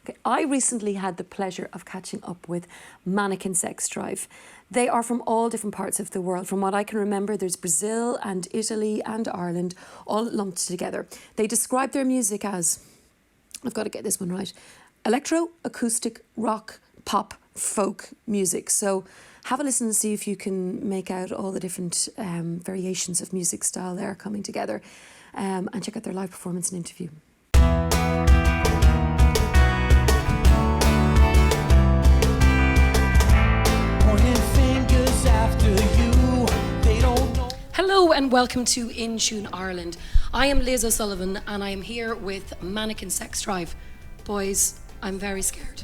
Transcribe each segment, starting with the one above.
Okay, I recently had the pleasure of catching up with Mannequin Sex Drive. They are from all different parts of the world. From what I can remember, there's Brazil and Italy and Ireland all lumped together. They describe their music as, I've got to get this one right, electro, acoustic, rock, pop, folk music. So have a listen and see if you can make out all the different variations of music style there coming together, and check out their live performance and interview. Hello and welcome to InTune Ireland. I am Liz O'Sullivan and I am here with Mannequin Sex Drive. Boys, I'm very scared.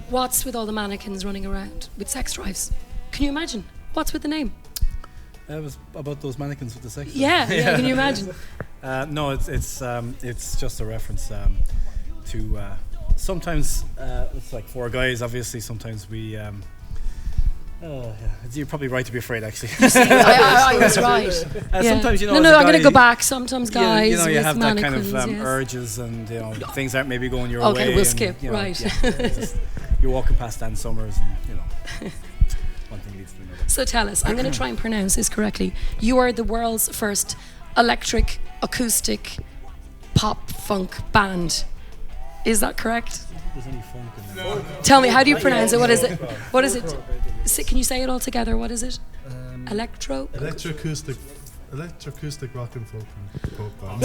What's with all the mannequins running around with sex drives? Can you imagine? What's with the name? It was about those mannequins with the sex drive. Yeah, can you imagine? No, it's just a reference to sometimes it's like four guys. Obviously, sometimes we. You're probably right to be afraid, actually. You see, I was right. Sometimes, you know. No, I'm going to go back. Sometimes guys, you have that kind of yes. urges, and things aren't maybe going your way. Okay, we'll skip. Right. You're walking past Dan Summers, and one thing leads to another. So tell us, I'm going to try and pronounce this correctly. You are the world's first electric, acoustic, pop, funk band. Is that correct? There's any funk in there. Tell me, how do you pronounce it? What is it? What is it? Can you say it all together? What is it? Electroacoustic rock and folk band.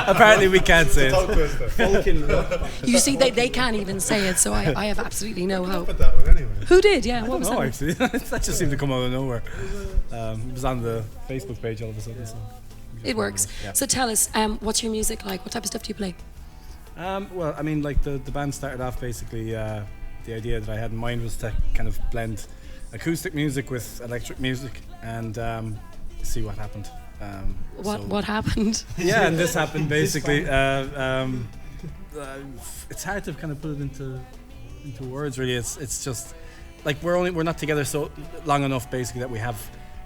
Apparently we can't say it. You see, they can't even say it, so I have absolutely no hope. Put that one anyway. Who did? Yeah, what was that? Actually, that just seemed to come out of nowhere. It was on the Facebook page all of a sudden. So it works. Yeah. So tell us, what's your music like? What type of stuff do you play? Well, I mean, like the band started off basically. The idea that I had in mind was to kind of blend acoustic music with electric music and see what happened. What happened? Yeah, and this happened basically. It's hard to kind of put it into words. Really, it's just like we're not together so long enough basically that we have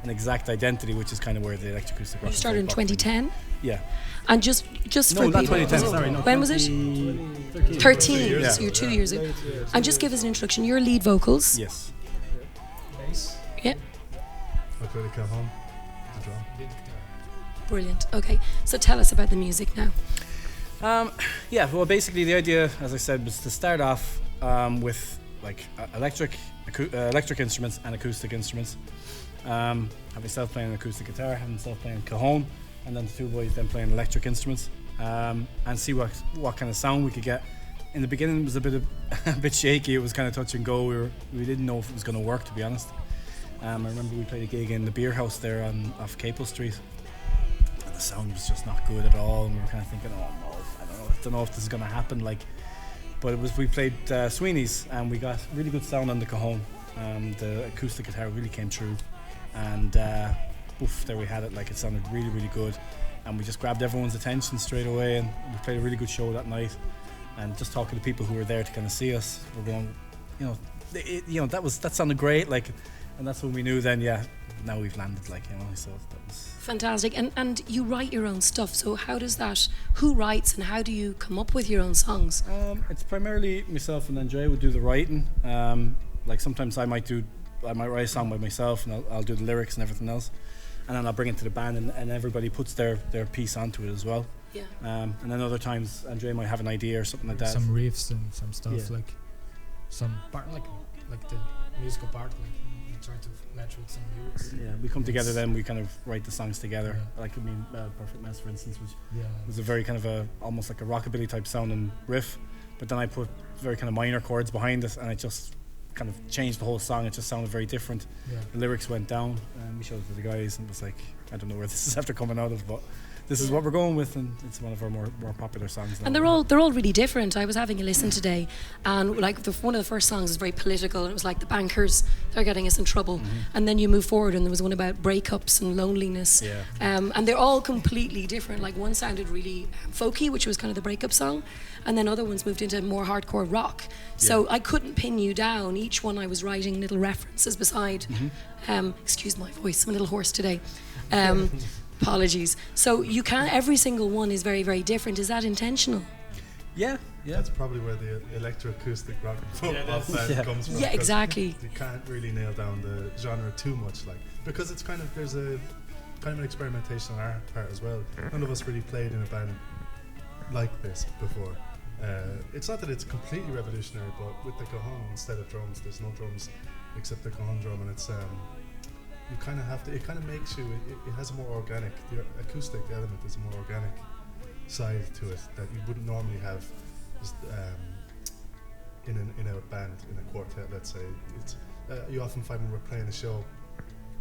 an exact identity, which is kind of where the electroacoustic rock. You started in 2010. Yeah. And just no, for not people. 2010. Sorry, no. When was it? 13. Yeah. So you're 2 years ago. And just give us an introduction. You're lead vocals. Yes. Bass. Yeah. I play the cajon, the drum. Brilliant. Okay. So tell us about the music now. Yeah. Well, basically the idea, as I said, was to start off with like electric instruments and acoustic instruments. Have myself playing an acoustic guitar, have myself playing cajon, and then the two boys then playing electric instruments, and see what kind of sound we could get. In the beginning, it was a bit shaky. It was kind of touch and go. We didn't know if it was going to work, to be honest. I remember we played a gig in the beer house there off Capel Street, and the sound was just not good at all. And we were kind of thinking, oh no, I don't know if this is going to happen. But we played Sweeney's, and we got really good sound on the cajon. The acoustic guitar really came through. And there we had it. Like, it sounded really, really good, and we just grabbed everyone's attention straight away. And we played a really good show that night. And just talking to people who were there to kind of see us, we're going, that sounded great. Like, and that's when we knew. Then, now we've landed. Like, so that was fantastic. And you write your own stuff. So how does that? Who writes and how do you come up with your own songs? It's primarily myself, and Andre would do the writing. Like sometimes I might write a song by myself, and I'll do the lyrics and everything else, and then I'll bring it to the band, and everybody puts their piece onto it as well. Yeah. And then other times Andre might have an idea or something like that. Some riffs and some stuff, like some part, like the musical part, we try to match with some lyrics. Yeah, we come together, then we kind of write the songs together. Yeah. Like Perfect Mess, for instance, which was a very kind of almost like a rockabilly type sounding riff, but then I put very kind of minor chords behind it, and it just kind of changed the whole song. It just sounded very different. Yeah. The lyrics went down, and we showed it to the guys, and it was like, I don't know where this is after coming out of, but this is what we're going with, and it's one of our more popular songs now. And they're all really different. I was having a listen today, and like one of the first songs was very political, and it was like the bankers, they're getting us in trouble. Mm-hmm. And then you move forward, and there was one about breakups and loneliness. Yeah. And they're all completely different. Like one sounded really folky, which was kind of the breakup song, and then other ones moved into more hardcore rock. So I couldn't pin you down. Each one I was writing little references beside. Mm-hmm. Excuse my voice, I'm a little hoarse today. Apologies. So you can. Every single one is very, very different. Is that intentional? Yeah, yeah. That's probably where the electroacoustic rock and folk band Yeah. comes from. Yeah, 'cause exactly. You can't really nail down the genre too much, like, because it's kind of, there's a kind of an experimentation on our part as well. None of us really played in a band like this before. It's not that it's completely revolutionary, but with the cajon instead of drums, there's no drums except the cajon drum, and it's you kind of have to. It kind of makes you. It has a more organic. The acoustic element is a more organic side to it that you wouldn't normally have just in a band, in a quartet. Let's say it's. You often find when we're playing a show,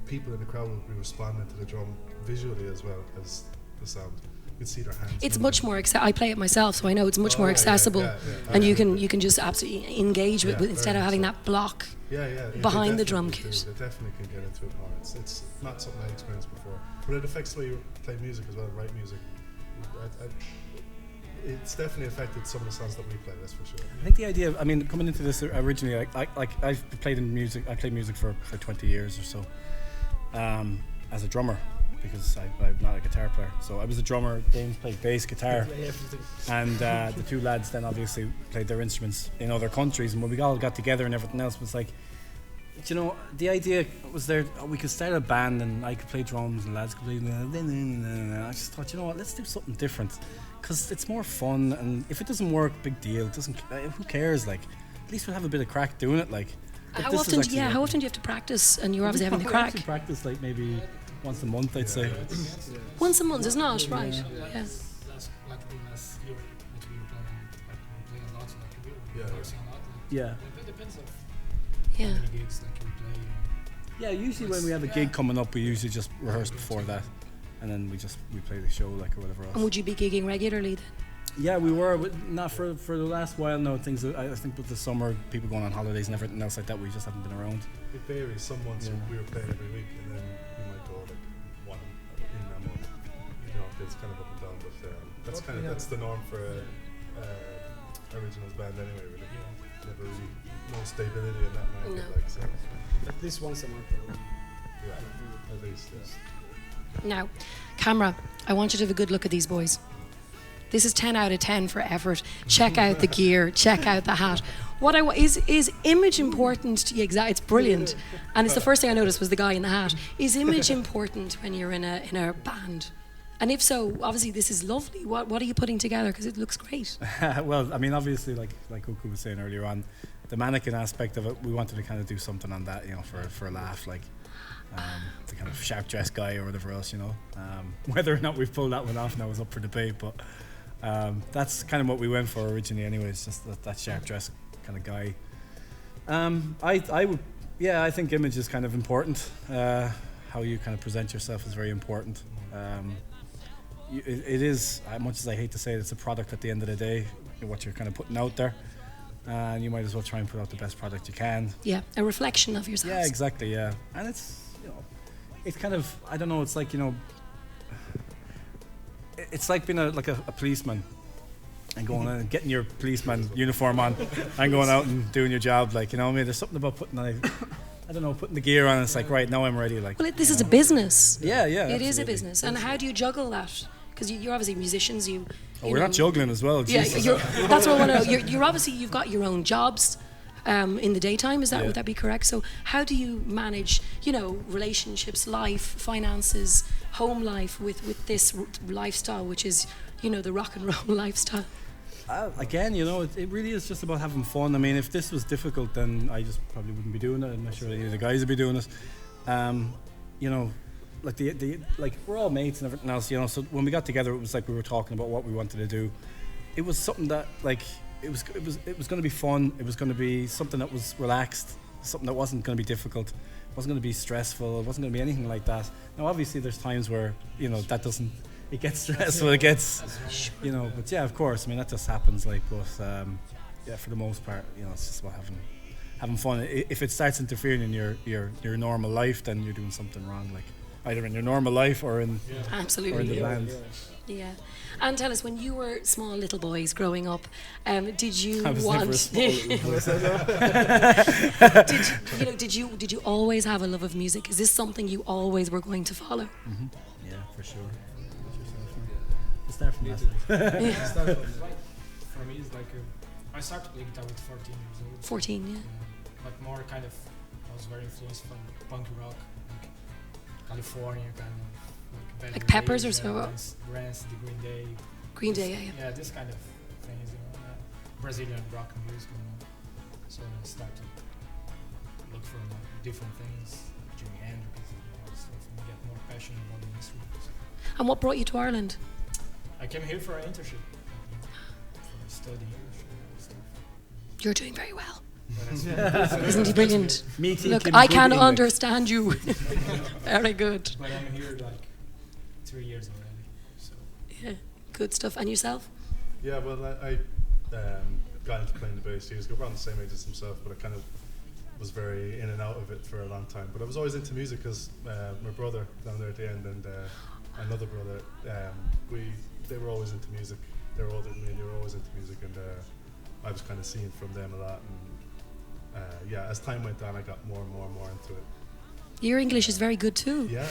people in the crowd will be responding to the drum visually as well as the sound. You can see their hands. It's moving. much more. I play it myself, so I know it's much more Yeah, accessible, yeah, and you absolutely. can just absolutely engage with Yeah, instead of very having so. that block. Yeah, behind they the drum definitely kit. do. They definitely can get into it more. It's not something I experienced before, but it affects the way you play music as well, write music. It's definitely affected some of the songs that we play. That's for sure. I think the idea, I mean, coming into this originally, I've played in music. I played music for 20 years or so, as a drummer, because I'm not a guitar player. So I was a drummer. James played bass guitar, and the two lads then obviously played their instruments in other countries. And when we all got together and everything else was like, you know, the idea was there. We could start a band and I could play drums and lads could play. I just thought, you know what, let's do something different, because it's more fun. And if it doesn't work, big deal. It doesn't. Who cares? Like, at least we'll have a bit of crack doing it. Like, but How this is often? actually Yeah, like- how often do you have to practice? And you're obviously having the We crack actually practice like maybe once a month, I'd say. once a month, is not right? Yeah. Yeah. Last, like the last year, which we were playing a lot, like we were Yeah. rehearsing a lot. Like, Yeah. it depends on Yeah. how many gigs like we play. Yeah, usually when we have a gig coming up, we usually just rehearse before that, and then we play the show like or whatever else. And would you be gigging regularly then? Yeah, we were, but not for the last while. No, things. I think with the summer, people going on holidays and everything else like that, we just haven't been around. It varies. Some months Yeah. we were playing every week, and then we might go like one in a month. You know, it's kind of up and down, but that's the norm for a originals band anyway. Really, never really no stability in that market. No. Like so, At least once a month. yeah, at least. Yeah. Now, camera, I want you to have a good look at these boys. This is 10 out of 10 for effort. Check out the gear, check out the hat. What is image important to you? Exactly, it's brilliant. And it's the first thing I noticed was the guy in the hat. Is image important when you're in a band? And if so, obviously this is lovely. What are you putting together? Because it looks great. Well, I mean, obviously, like Uku was saying earlier on, the mannequin aspect of it, we wanted to kind of do something on that, you know, for a laugh, like the kind of sharp dress guy or whatever else, you know. Whether or not we've pulled that one off now is up for debate, but that's kind of what we went for originally anyway, it's just that sharp dress kind of guy. I think image is kind of important. How you kind of present yourself is very important. It is, as much as I hate to say it, it's a product at the end of the day, what you're kind of putting out there. And you might as well try and put out the best product you can. Yeah, a reflection of yourself. Yeah, exactly, yeah. And it's, you know, it's kind of, I don't know, it's like, you know, it's like being a policeman and going and getting your policeman uniform on and going out and doing your job, like, you know what I mean? There's something about putting putting the gear on, and it's like, right, now I'm ready, like. Well, this is a business. Yeah, It is a absolutely. business. And how do you juggle that? Because you're obviously musicians. We're not juggling as well. Yeah, Jesus. that's what I want to know. You're obviously, you've got your own jobs in the daytime. Yeah. Would that be correct? So how do you manage, you know, relationships, life, finances, home life with this lifestyle, which is, you know, the rock and roll lifestyle? Again, you know, it really is just about having fun. I mean, if this was difficult, then I just probably wouldn't be doing it. I'm not sure any of the guys would be doing it. You know, like like we're all mates and everything else, you know. So when we got together, it was like we were talking about what we wanted to do. It was something that, like, it was going to be fun. It was going to be something that was relaxed, something that wasn't going to be difficult. It wasn't going to be stressful. It wasn't going to be anything like that. Now, obviously, there's times where, you know, that doesn't. It gets stressful. It gets, you know. But yeah, of course. I mean, that just happens. Like, but yeah, for the most part, you know, it's just about having fun. If it starts interfering in your normal life, then you're doing something wrong. Like, either in your normal life or in Absolutely. or in the band. Yeah. And tell us, when you were small little boys growing up, did you I was want? never a small little boy. Did you always have a love of music? Is this something you always were going to follow? Yeah, for sure. Start from that. for me, it's like I started playing guitar with 14 years old. 14, yeah. But more kind of, I was very influenced from punk rock, like California kind of. Like Peppers or so? Rancid, the Green Day. Green Day, yeah. Yeah, this kind of things, Brazilian rock music, So I started to look for different things, Jimi Hendrix and all this stuff, and get more passionate about the instruments. And what brought you to Ireland? I came here for an internship, for study and stuff. You're doing very well. But Isn't he brilliant? Meeting Look, him I good can English. understand you. Very good. But I'm here like 3 years already, so. Yeah, good stuff. And yourself? Yeah, well, I got into playing the bass years ago, around the same age as himself, but I kind of was very in and out of it for a long time. But I was always into music because my brother down there at the end and another brother, they were always into music. They were older than me and they were always into music, and I was kind of seeing from them a lot. And yeah, as time went on, I got more and more and more into it. Your English is very good too. Yeah,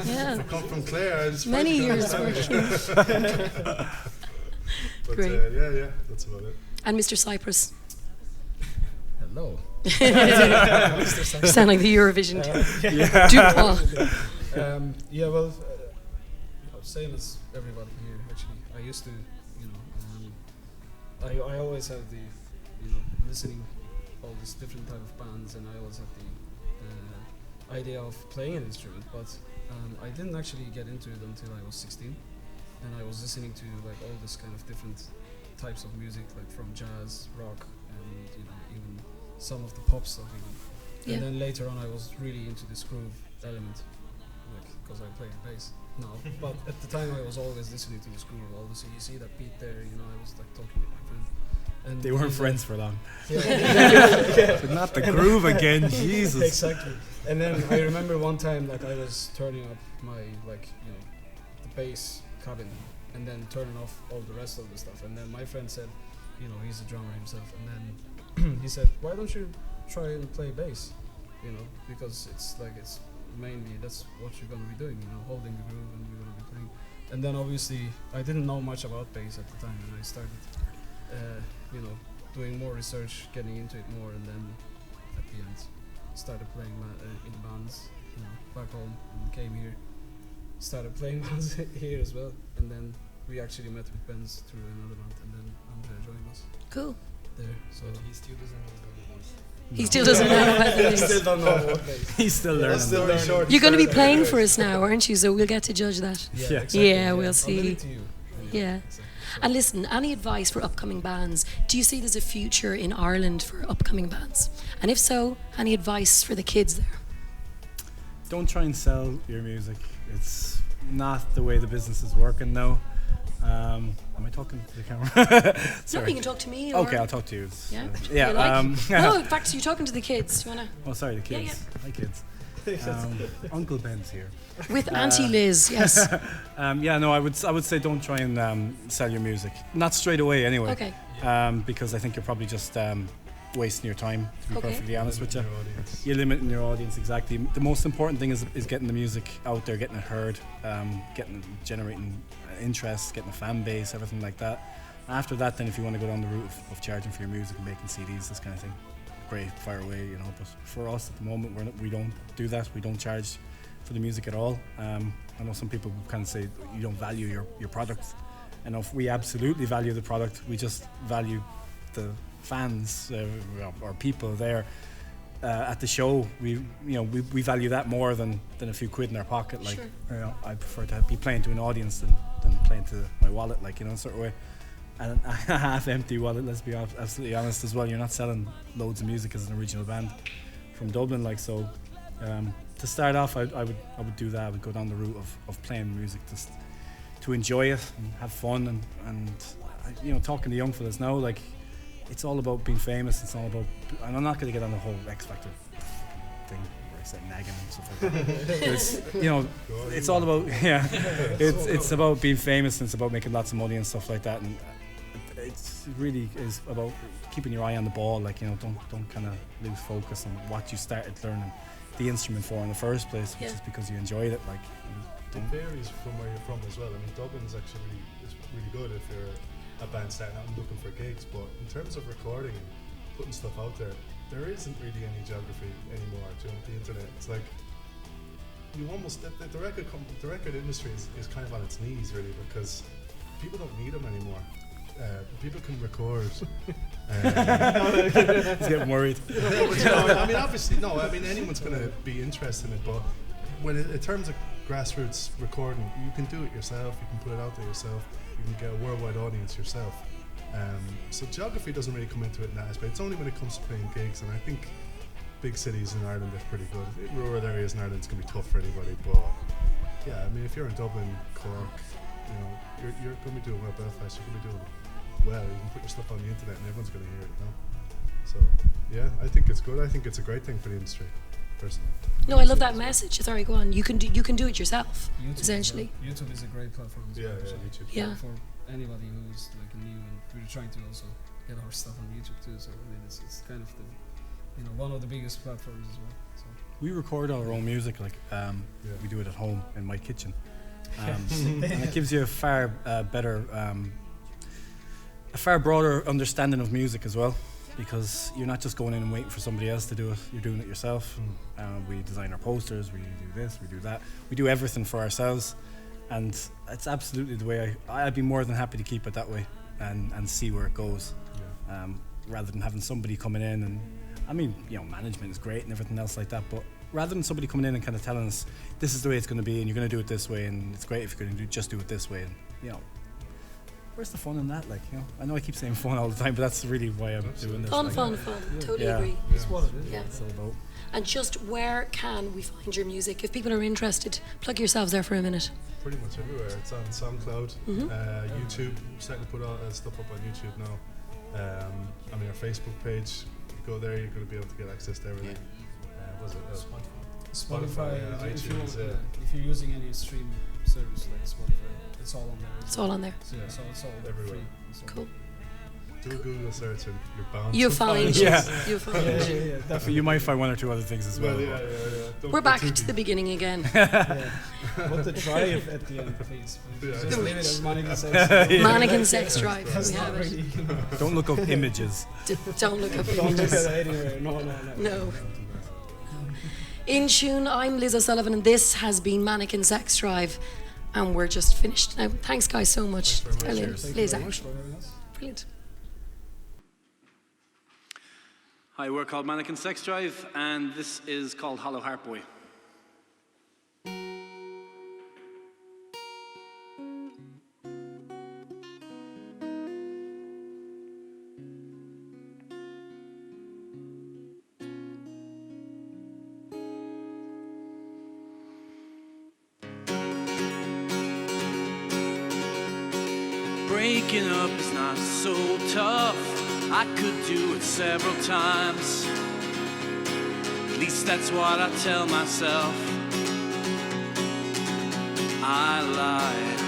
Yeah. I come from Clare. I just Many practically years understand working. it. But Great. yeah, that's about it. And Mr. Cyprus. Hello. You sound like the Eurovision team. Dupas. Yeah, well, same as everybody here. Actually, I used to, I always have the, listening all these different type of bands, and I always had the idea of playing an instrument. But I didn't actually get into it until I was 16, and I was listening to like all this kind of different types of music, like from jazz, rock, and even some of the pop stuff even. Yeah. And then later on I was really into this groove element, like because I play bass now. But at the time I was always listening to this groove. Obviously you see that beat there, I was like talking with my friend. And They weren't friends for long. Yeah. But not the groove again, Jesus. Exactly. And then I remember one time that I was turning up my the bass cabin and then turning off all the rest of the stuff. And then my friend said, he's a drummer himself, and then he said, why don't you try and play bass? Because it's mainly that's what you're gonna be doing, holding the groove, and you're gonna be playing. And then obviously I didn't know much about bass at the time, and I started, doing more research, getting into it more, and then at the end started playing in bands, back home, and came here, started playing bands here as well, and then we actually met with Benz through another band, and then Andrea joined us Cool. there. So But he still doesn't know what it is. He still doesn't know about I the still things. don't know what bass. He's still learning. You're going to be playing for us now, aren't you? So we'll get to judge that. Yeah. Exactly, Yeah, we'll I'll see. leave it to you. Yeah. Exactly. And listen, any advice for upcoming bands? Do you see there's a future in Ireland for upcoming bands? And if so, any advice for the kids there? Don't try and sell your music. It's not the way the business is working now. Am I talking to the camera? No, Sorry. you can talk to me. Or Okay, I'll talk to you. Yeah. Yeah. You like? No, in fact, you're talking to the kids. You wanna? Oh, sorry, the Yeah, kids. Hi, kids. Uncle Ben's here. With Auntie Liz, yes. Yeah, no, I would say don't try and sell your music. Not straight away, anyway. Okay. Because I think you're probably just wasting your time. To be Okay. perfectly honest with you, Your audience. you're limiting your audience exactly. The most important thing is getting the music out there, getting it heard, generating interest, getting a fan base, everything like that. After that, then if you want to go down the route of charging for your music and making CDs, this kind of thing, great, fire away, But for us at the moment, we don't do that. We don't charge for the music at all. I know some people kind of say you don't value your product enough. We absolutely value the product. We just value the fans or people there at the show. We value that more than a few quid in our pocket. Like, Sure. I prefer to be playing to an audience than playing to my wallet, sort of way. And a half-empty wallet. Let's be absolutely honest as well. You're not selling loads of music as an original band from Dublin, So to start off, I would do that. I would go down the route of playing music just to enjoy it and have fun and talking to young fellas now, it's all about being famous. It's all about, and I'm not going to get on the whole X Factor thing where I say nagging and stuff like that. It's all about it's about being famous, and it's about making lots of money and stuff like that. And it really is about keeping your eye on the ball. Don't kind of lose focus on what you started learning the instrument for in the first place, which is because you enjoyed it. It varies from where you're from as well. I mean, Dublin's actually is really good if you're a band starting out and looking for gigs. But in terms of recording and putting stuff out there, there isn't really any geography anymore. Do you know, the internet, it's like you almost the record industry is kind of on its knees really, because people don't need them anymore. People can record. He's getting worried. I mean, obviously, no. I mean, anyone's going to be interested in it, but in terms of grassroots recording, you can do it yourself. You can put it out there yourself. You can get a worldwide audience yourself. So geography doesn't really come into it in that aspect. It's only when it comes to playing gigs, and I think big cities in Ireland are pretty good. In rural areas in Ireland, it's going to be tough for anybody, but yeah, I mean, if you're in Dublin, Cork, you know, you're going to be doing well. Belfast, you're going to be doing well. You can put your stuff on the internet, and everyone's going to hear it, you know. So yeah, I think it's good. I think it's a great thing for the industry, personally. No, I love that message. Sorry, go on. You can do it yourself, YouTube essentially. YouTube is a great platform as well. So YouTube. Yeah. For anybody who's like new, and we're trying to also get our stuff on YouTube too. So I mean, it's kind of the, you know, one of the biggest platforms as well. So We record our own music, like we do it at home in my kitchen, and it gives you a far better, a far broader understanding of music as well, because you're not just going in and waiting for somebody else to do it, you're doing it yourself. We design our posters, we do this, we do that, we do everything for ourselves, and it's absolutely the way I'd be more than happy to keep it that way and see where it goes, rather than having somebody coming in and, I mean, you know, management is great and everything else like that, but rather than somebody coming in and kind of telling us this is the way it's going to be and you're going to do it this way and it's great if you're going to just do it this way, and you know, where's the fun in that? Like, you know, I know I keep saying fun all the time, but that's really why I'm doing this. Fun. Totally agree. that's what it is. Yeah. It's all about. And just where can we find your music? If people are interested, plug yourselves there for a minute. Pretty much everywhere. It's on SoundCloud, YouTube. We're starting to put all stuff up on YouTube now. I mean, our Facebook page. Go there, you're going to be able to get access to everything. Was it Spotify, if iTunes? if you're using any stream service like Spotify, it's all on there. It's all on there. So yeah, so it's all Everywhere. free. It's all Cool. Do a Google search and you're bound. You to find. Yeah. You find. Yeah, definitely. You might find one or two other things as well. Well, yeah. Don't We're get back too to the deep. beginning again. Yeah. But the drive at the end, please. Yeah. Just leave it as Mannequin Sex Drive. Mannequin Sex Drive. That's We not have it. really. Don't look up images. Don't look up Don't look images. at it anywhere. No. No. InTune, I'm Liz O'Sullivan, and this has been Mannequin Sex Drive, and we're just finished now. Thanks, guys, so much. Thanks very much. Brilliant. Cheers. Liz Thank you very out. much for having us. Brilliant. Hi, we're called Mannequin Sex Drive, and this is called Hollow Heart Boy. Breaking up is not so tough. I could do it several times. At least that's what I tell myself. I lied.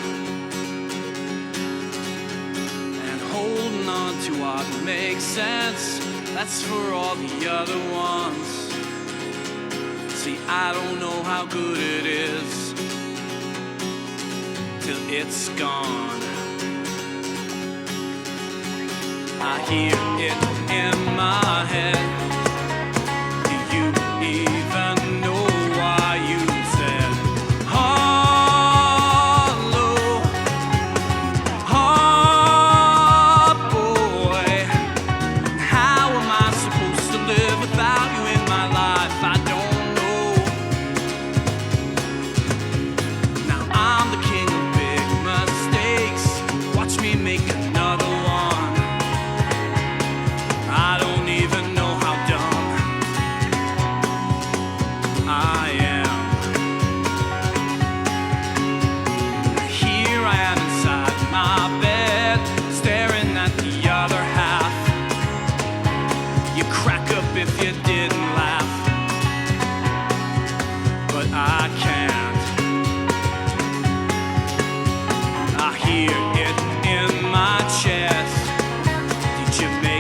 And holding on to what makes sense, that's for all the other ones. See, I don't know how good it is till it's gone. I hear it in my head. Do you even know why you said hollow heart boy? How am I supposed to live without you in my life? I don't know. Now I'm the king of big mistakes. Watch me make another one. I don't even know how dumb I am. Here I am inside my bed, staring at the other half. You crack up if you didn't laugh, but I can't. I hear it in my chest. Did you make